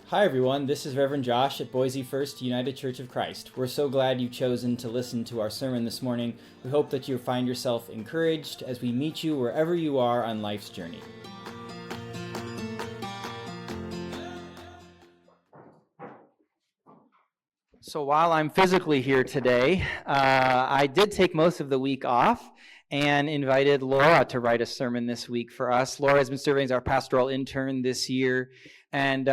Hi everyone, this is Reverend Josh at Boise First United Church of Christ. We're so glad you've chosen to listen to our sermon this morning. We hope that you find yourself encouraged as we meet you wherever you are on life's journey. So while I'm physically here today, I did take most of the week off and invited Laura to write a sermon this week for us. Laura has been serving as our pastoral intern this year. And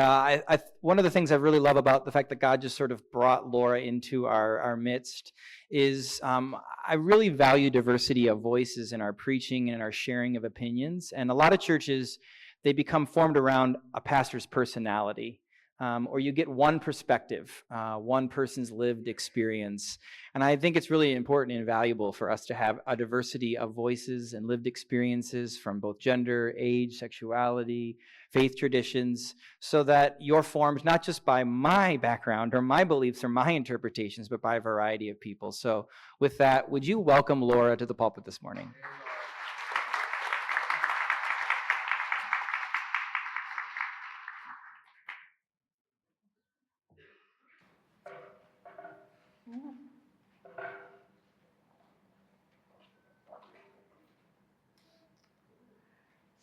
one of the things I really love about the fact that God just sort of brought Laura into our midst is I really value diversity of voices in our preaching and in our sharing of opinions. And a lot of churches, they become formed around a pastor's personality. Or you get one perspective, one person's lived experience. And I think it's really important and valuable for us to have a diversity of voices and lived experiences from both gender, age, sexuality, faith traditions, so that you're formed not just by my background or my beliefs or my interpretations, but by a variety of people. So with that, would you welcome Laura to the pulpit this morning?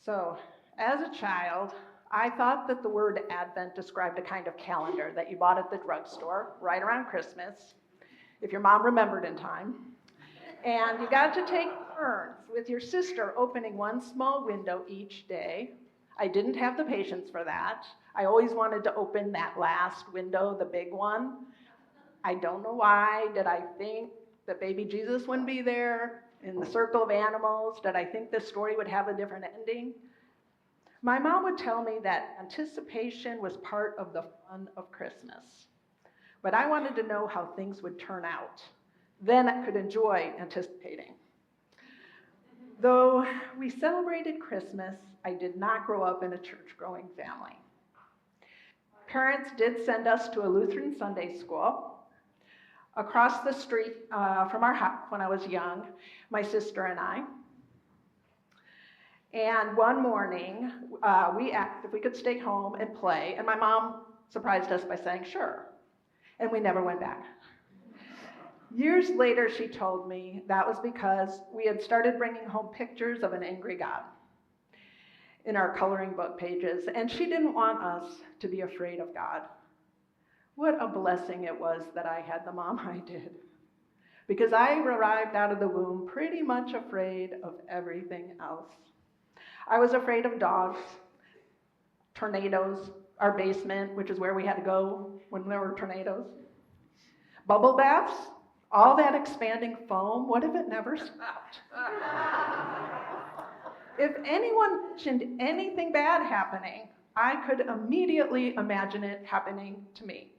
So, as a child, I thought that the word Advent described a kind of calendar that you bought at the drugstore right around Christmas, if your mom remembered in time. And you got to take turns with your sister opening one small window each day. I didn't have the patience for that. I always wanted to open that last window, the big one. I don't know why. Did I think that baby Jesus wouldn't be there in the circle of animals? Did I think this story would have a different ending? My mom would tell me that anticipation was part of the fun of Christmas. But I wanted to know how things would turn out. Then I could enjoy anticipating. Though we celebrated Christmas, I did not grow up in a church-going family. Parents did send us to a Lutheran Sunday school across the street from our house when I was young, my sister and I. And one morning, we asked if we could stay home and play, and my mom surprised us by saying, sure. And we never went back. Years later, she told me that was because we had started bringing home pictures of an angry God in our coloring book pages, and she didn't want us to be afraid of God. What a blessing it was that I had the mom I did, because I arrived out of the womb pretty much afraid of everything else. I was afraid of dogs, tornadoes, our basement, which is where we had to go when there were tornadoes, bubble baths, all that expanding foam. What if it never stopped? If anyone mentioned anything bad happening, I could immediately imagine it happening to me.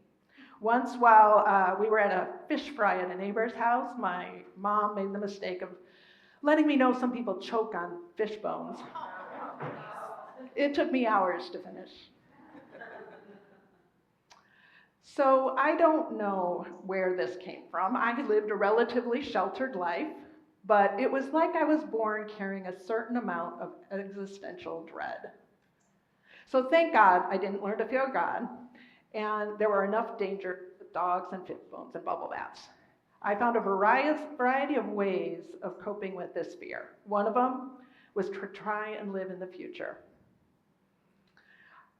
Once, while we were at a fish fry at a neighbor's house, my mom made the mistake of letting me know some people choke on fish bones. It took me hours to finish. So I don't know where this came from. I had lived a relatively sheltered life, but it was like I was born carrying a certain amount of existential dread. So thank God I didn't learn to fear God, and there were enough dangers with dogs and fish bones and bubble baths. I found a variety of ways of coping with this fear. One of them was to try and live in the future.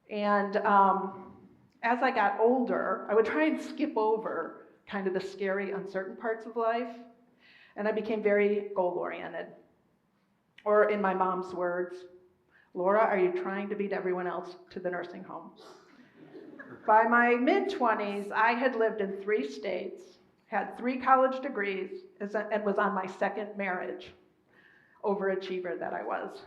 And as I got older, I would try and skip over kind of the scary, uncertain parts of life, and I became very goal-oriented. Or in my mom's words, Laura, are you trying to beat everyone else to the nursing home? By my mid-20s, I had lived in 3 states, had 3 college degrees, and was on my second marriage, overachiever that I was.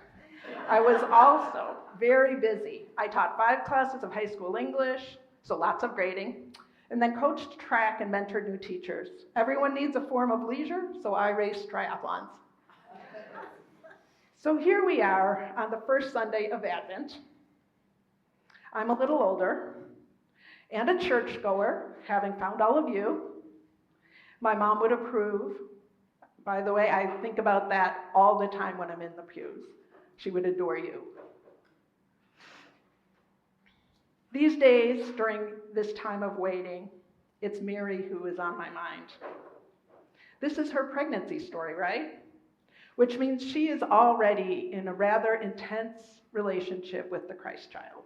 I was also very busy. I taught 5 classes of high school English, so lots of grading, and then coached track and mentored new teachers. Everyone needs a form of leisure, so I raced triathlons. So here we are on the first Sunday of Advent. I'm a little older and a churchgoer, having found all of you. My mom would approve. By the way, I think about that all the time when I'm in the pews. She would adore you. These days, during this time of waiting, it's Mary who is on my mind. This is her pregnancy story, right? Which means she is already in a rather intense relationship with the Christ child.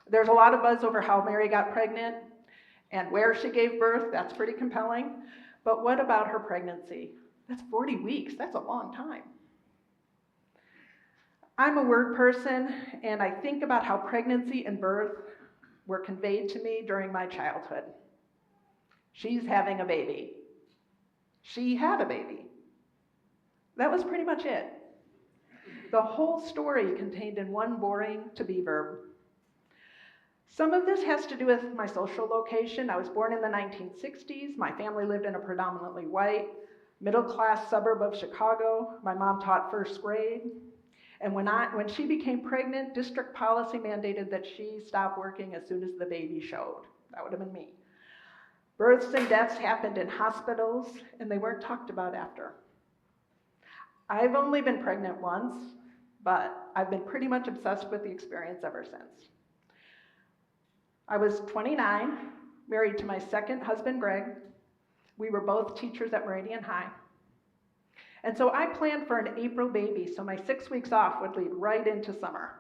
There's a lot of buzz over how Mary got pregnant and where she gave birth. That's pretty compelling. But what about her pregnancy? That's 40 weeks. That's a long time. I'm a word person, and I think about how pregnancy and birth were conveyed to me during my childhood. She's having a baby. She had a baby. That was pretty much it. The whole story contained in one boring to-be verb. Some of this has to do with my social location. I was born in the 1960s. My family lived in a predominantly white, middle-class suburb of Chicago. My mom taught first grade. And when she became pregnant, district policy mandated that she stop working as soon as the baby showed. That would have been me. Births and deaths happened in hospitals, and they weren't talked about after. I've only been pregnant once, but I've been pretty much obsessed with the experience ever since. I was 29, married to my second husband, Greg. We were both teachers at Meridian High. And so I planned for an April baby, so my 6 weeks off would lead right into summer.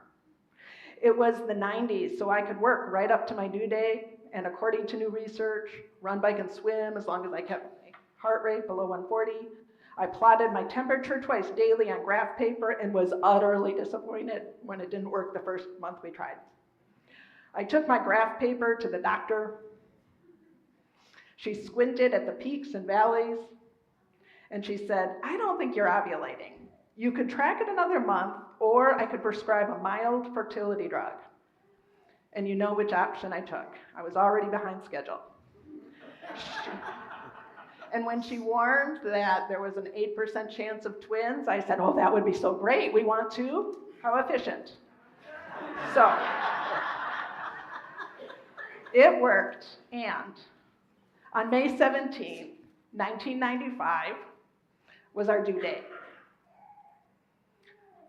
It was the 90s, so I could work right up to my due date, and according to new research, run, bike, and swim as long as I kept my heart rate below 140. I plotted my temperature twice daily on graph paper and was utterly disappointed when it didn't work the first month we tried. I took my graph paper to the doctor. She squinted at the peaks and valleys, and she said, "I don't think you're ovulating. You could track it another month, or I could prescribe a mild fertility drug." And you know which option I took. I was already behind schedule. And when she warned that there was an 8% chance of twins, I said, "Oh, that would be so great. We want to. How efficient." So it worked, and on May 17, 1995, was our due date.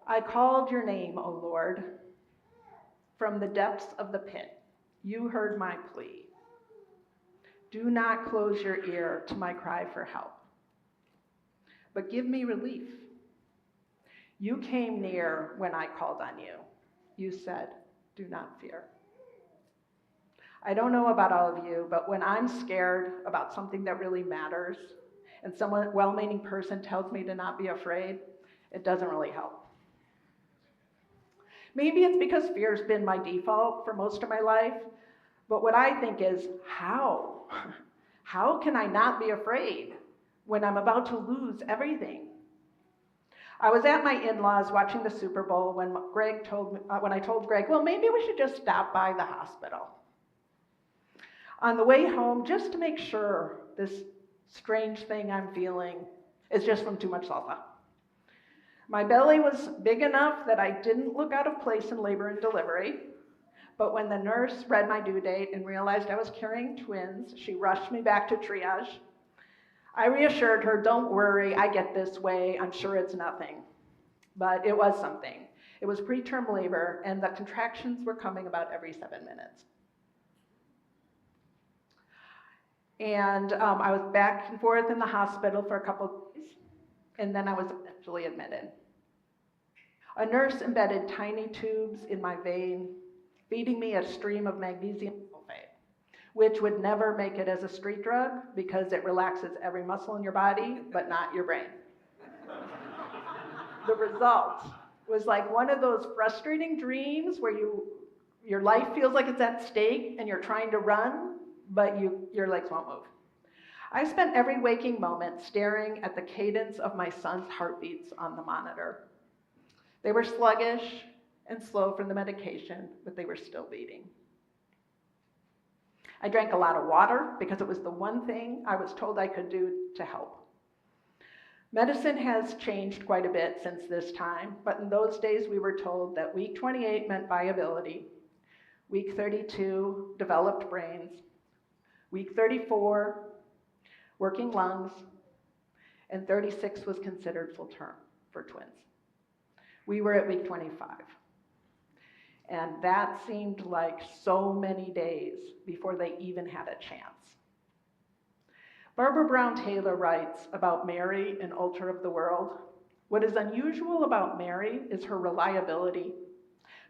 I called your name, O Lord, from the depths of the pit. You heard my plea. Do not close your ear to my cry for help, but give me relief. You came near when I called on you. You said, "Do not fear." I don't know about all of you, but when I'm scared about something that really matters, and some well-meaning person tells me to not be afraid, it doesn't really help. Maybe it's because fear's been my default for most of my life, but what I think is, how? How can I not be afraid when I'm about to lose everything? I was at my in-laws watching the Super Bowl when I told Greg, well, maybe we should just stop by the hospital. On the way home, just to make sure this strange thing I'm feeling is just from too much salsa. My belly was big enough that I didn't look out of place in labor and delivery, but when the nurse read my due date and realized I was carrying twins, she rushed me back to triage. I reassured her, "Don't worry, I get this way, I'm sure it's nothing." But it was something. It was preterm labor, and the contractions were coming about every 7 minutes. And I was back and forth in the hospital for a couple of days, and then I was eventually admitted. A nurse embedded tiny tubes in my vein, feeding me a stream of magnesium sulfate, which would never make it as a street drug because it relaxes every muscle in your body, but not your brain. The result was like one of those frustrating dreams where your life feels like it's at stake and you're trying to run, but your legs won't move. I spent every waking moment staring at the cadence of my son's heartbeats on the monitor. They were sluggish and slow from the medication, but they were still beating. I drank a lot of water because it was the one thing I was told I could do to help. Medicine has changed quite a bit since this time, but in those days we were told that week 28 meant viability, week 32, developed brains, week 34, working lungs, and 36 was considered full term for twins. We were at week 25. And that seemed like so many days before they even had a chance. Barbara Brown Taylor writes about Mary in Altar of the World. What is unusual about Mary is her reliability.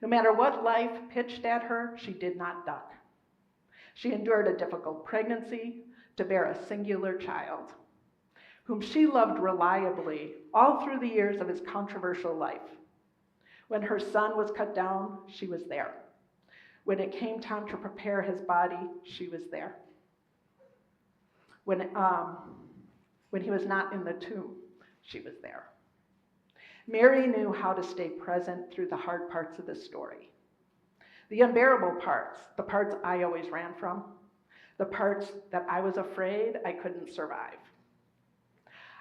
No matter what life pitched at her, she did not duck. She endured a difficult pregnancy to bear a singular child, whom she loved reliably all through the years of his controversial life. When her son was cut down, she was there. When it came time to prepare his body, she was there. When he was not in the tomb, she was there. Mary knew how to stay present through the hard parts of the story. The unbearable parts, the parts I always ran from, the parts that I was afraid I couldn't survive.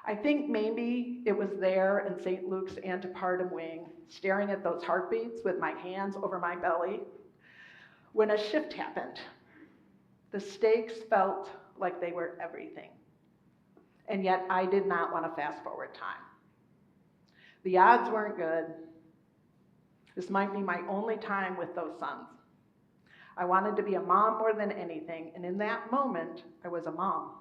I think maybe it was there in St. Luke's antepartum wing, staring at those heartbeats with my hands over my belly, when a shift happened. The stakes felt like they were everything. And yet I did not want to fast forward time. The odds weren't good. This might be my only time with those sons. I wanted to be a mom more than anything, and in that moment, I was a mom.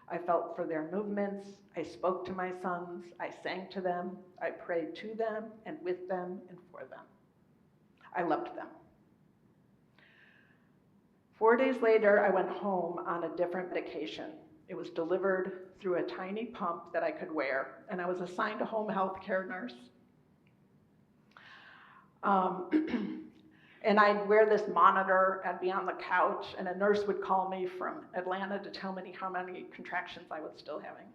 I felt for their movements, I spoke to my sons, I sang to them, I prayed to them and with them and for them. I loved them. 4 days later, I went home on a different medication. It was delivered through a tiny pump that I could wear, and I was assigned a home health care nurse. And I'd wear this monitor, I'd be on the couch, and a nurse would call me from Atlanta to tell me how many contractions I was still having.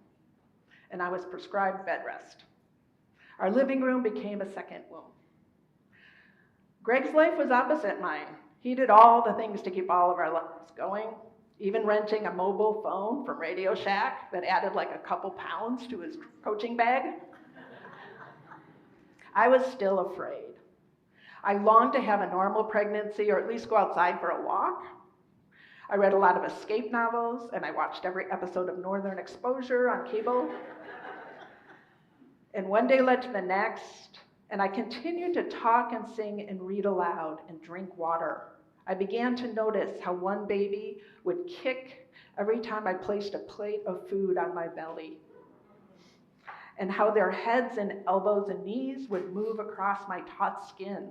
And I was prescribed bed rest. Our living room became a second womb. Greg's life was opposite mine. He did all the things to keep all of our lives going, even renting a mobile phone from Radio Shack that added like a couple pounds to his coaching bag. I was still afraid. I longed to have a normal pregnancy or at least go outside for a walk. I read a lot of escape novels and I watched every episode of Northern Exposure on cable. And one day led to the next, and I continued to talk and sing and read aloud and drink water. I began to notice how one baby would kick every time I placed a plate of food on my belly, and how their heads and elbows and knees would move across my taut skin.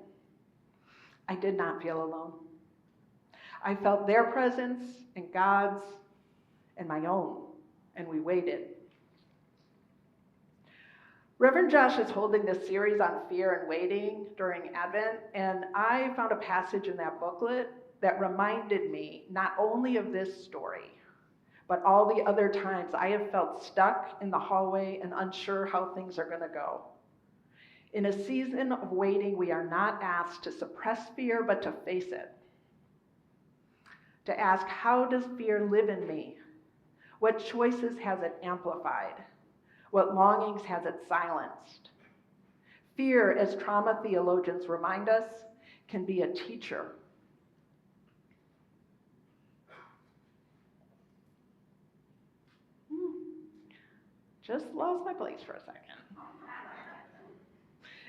I did not feel alone. I felt their presence and God's and my own, and we waited. Reverend Josh is holding this series on fear and waiting during Advent, and I found a passage in that booklet that reminded me not only of this story, but all the other times I have felt stuck in the hallway and unsure how things are going to go. In a season of waiting, we are not asked to suppress fear, but to face it. To ask, how does fear live in me? What choices has it amplified? What longings has it silenced? Fear, as trauma theologians remind us, can be a teacher. Just lost my place for a second.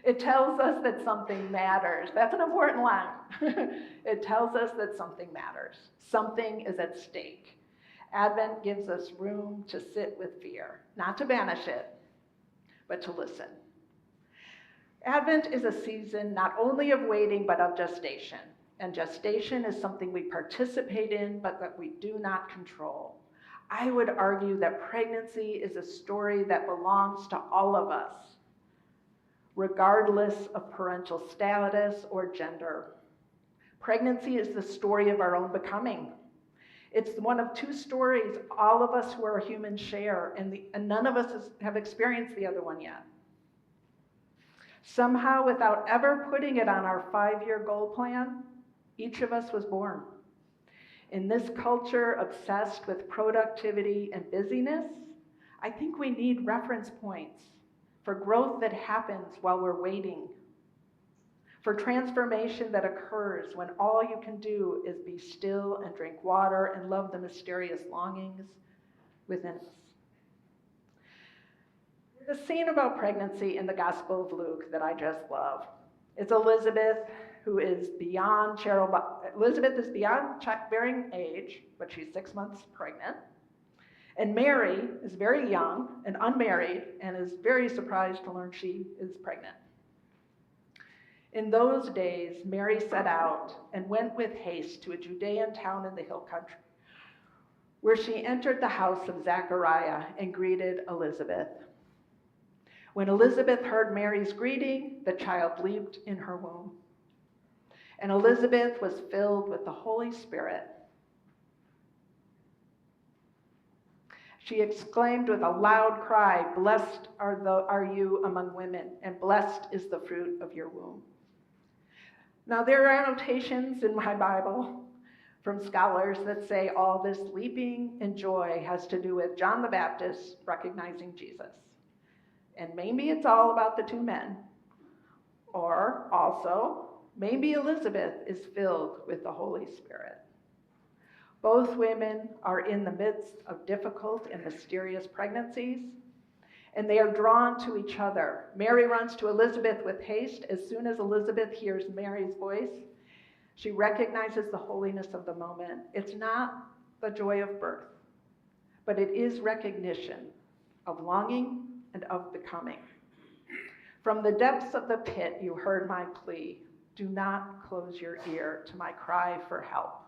It tells us that something matters. That's an important line. It tells us that something matters. Something is at stake. Advent gives us room to sit with fear, not to banish it, but to listen. Advent is a season not only of waiting, but of gestation. And gestation is something we participate in, but that we do not control. I would argue that pregnancy is a story that belongs to all of us, regardless of parental status or gender. Pregnancy is the story of our own becoming. It's one of two stories all of us who are humans share, and none of us have experienced the other one yet. Somehow, without ever putting it on our 5-year goal plan, each of us was born. In this culture obsessed with productivity and busyness, I think we need reference points for growth that happens while we're waiting, for transformation that occurs when all you can do is be still and drink water and love the mysterious longings within us. There's a scene about pregnancy in the Gospel of Luke that I just love. It's Elizabeth, who is beyond Elizabeth is beyond childbearing age, but she's 6 months pregnant. And Mary is very young and unmarried and is very surprised to learn she is pregnant. In those days, Mary set out and went with haste to a Judean town in the hill country, where she entered the house of Zechariah and greeted Elizabeth. When Elizabeth heard Mary's greeting, the child leaped in her womb. And Elizabeth was filled with the Holy Spirit. She exclaimed with a loud cry, "Blessed are you among women, and blessed is the fruit of your womb." Now, there are annotations in my Bible from scholars that say all this leaping and joy has to do with John the Baptist recognizing Jesus. And maybe it's all about the two men. Or also, maybe Elizabeth is filled with the Holy Spirit. Both women are in the midst of difficult and mysterious pregnancies, and they are drawn to each other. Mary runs to Elizabeth with haste. As soon as Elizabeth hears Mary's voice, she recognizes the holiness of the moment. It's not the joy of birth, but it is recognition of longing and of becoming. From the depths of the pit, you heard my plea. Do not close your ear to my cry for help.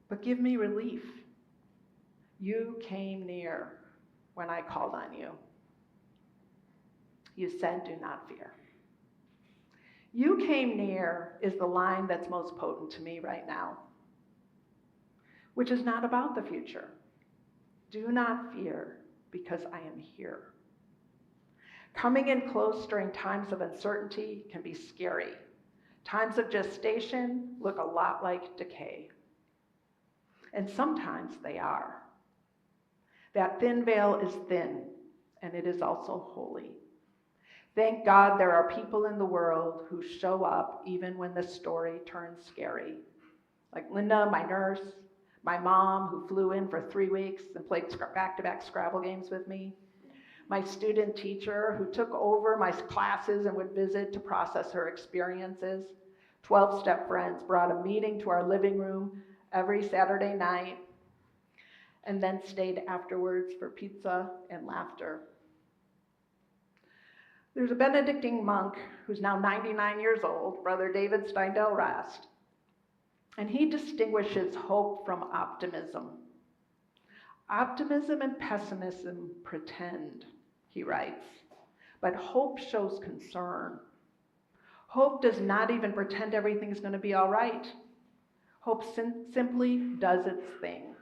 But give me relief. You came near when I called on you. You said, do not fear. You came near is the line that's most potent to me right now, which is not about the future. Do not fear, because I am here. Coming in close during times of uncertainty can be scary. Times of gestation look a lot like decay. And sometimes they are. That thin veil is thin, and it is also holy. Thank God there are people in the world who show up even when the story turns scary. Like Linda, my nurse, my mom, who flew in for 3 weeks and played back-to-back Scrabble games with me, my student teacher who took over my classes and would visit to process her experiences. 12-step friends brought a meeting to our living room every Saturday night and then stayed afterwards for pizza and laughter. There's a Benedictine monk who's now 99 years old, Brother David Steindl-Rast, and he distinguishes hope from optimism. Optimism and pessimism pretend, he writes, but hope shows concern. Hope does not even pretend everything's going to be all right. Hope simply does its thing.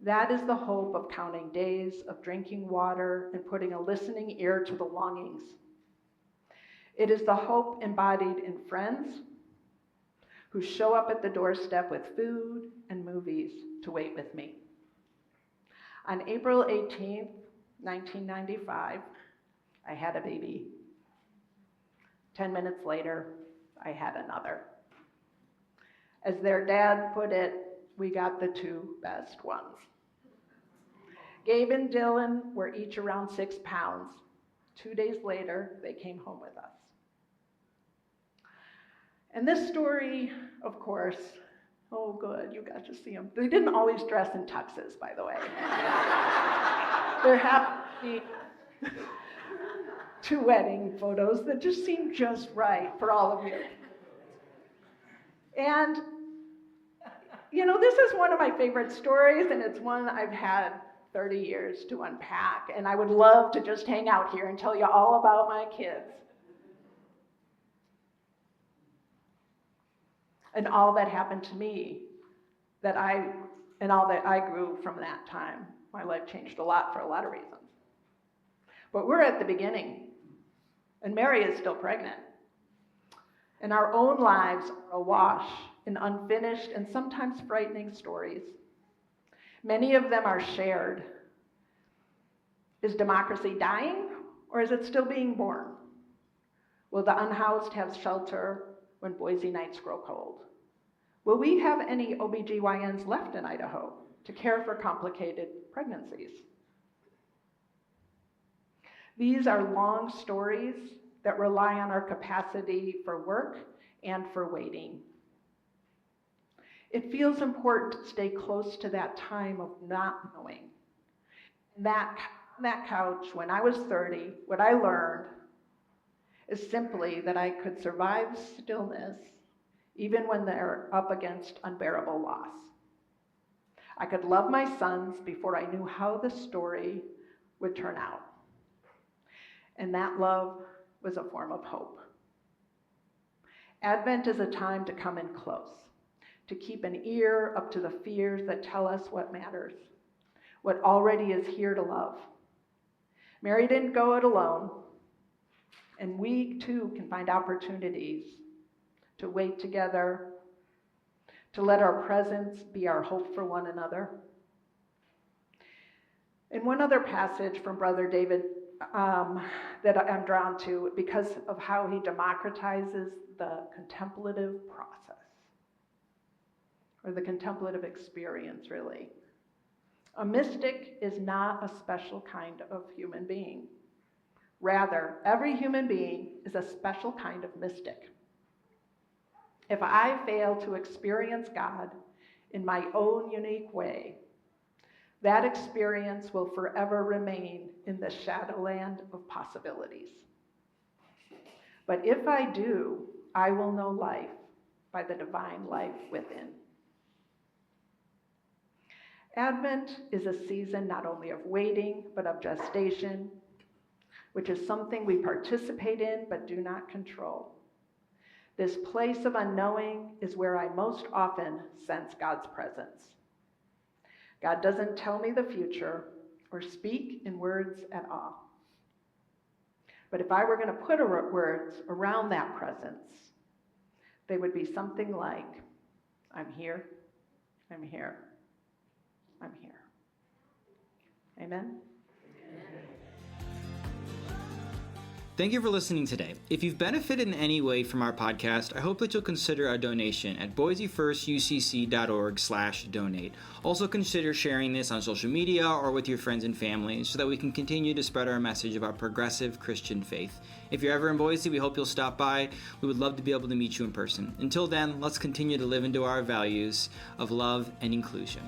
That is the hope of counting days, of drinking water, and putting a listening ear to the longings. It is the hope embodied in friends who show up at the doorstep with food and movies to wait with me. On April 18th, 1995, I had a baby. 10 minutes later, I had another. As their dad put it, we got the two best ones. Gabe and Dylan were each around 6 pounds. 2 days later, they came home with us. And this story, of course, oh good, you got to see them. They didn't always dress in tuxes, by the way. There have to be 2 wedding photos that just seem just right for all of you. And, you know, this is one of my favorite stories, and it's one I've had 30 years to unpack, and I would love to just hang out here and tell you all about my kids. And all that happened to me, and all that I grew from that time. My life changed a lot for a lot of reasons. But we're at the beginning, and Mary is still pregnant. And our own lives are awash in unfinished and sometimes frightening stories. Many of them are shared. Is democracy dying, or is it still being born? Will the unhoused have shelter when Boise nights grow cold? Will we have any OBGYNs left in Idaho to care for complicated pregnancies? These are long stories that rely on our capacity for work and for waiting. It feels important to stay close to that time of not knowing. That couch, when I was 30, what I learned is simply that I could survive stillness even when they're up against unbearable loss. I could love my sons before I knew how the story would turn out. And that love was a form of hope. Advent is a time to come in close, to keep an ear up to the fears that tell us what matters, what already is here to love. Mary didn't go it alone, and we too can find opportunities to wait together, to let our presence be our hope for one another. In one other passage from Brother David that I'm drawn to because of how he democratizes the contemplative process, or the contemplative experience, really. A mystic is not a special kind of human being. Rather, every human being is a special kind of mystic. If I fail to experience God in my own unique way, that experience will forever remain in the shadowland of possibilities. But if I do, I will know life by the divine life within. Advent is a season not only of waiting, but of gestation, which is something we participate in but do not control. This place of unknowing is where I most often sense God's presence. God doesn't tell me the future or speak in words at all. But if I were going to put words around that presence, they would be something like, I'm here, I'm here, I'm here. Amen? Thank you for listening today. If you've benefited in any way from our podcast, I hope that you'll consider a donation at boisefirstucc.org/donate. Also consider sharing this on social media or with your friends and family so that we can continue to spread our message about progressive Christian faith. If you're ever in Boise, we hope you'll stop by. We would love to be able to meet you in person. Until then, let's continue to live into our values of love and inclusion.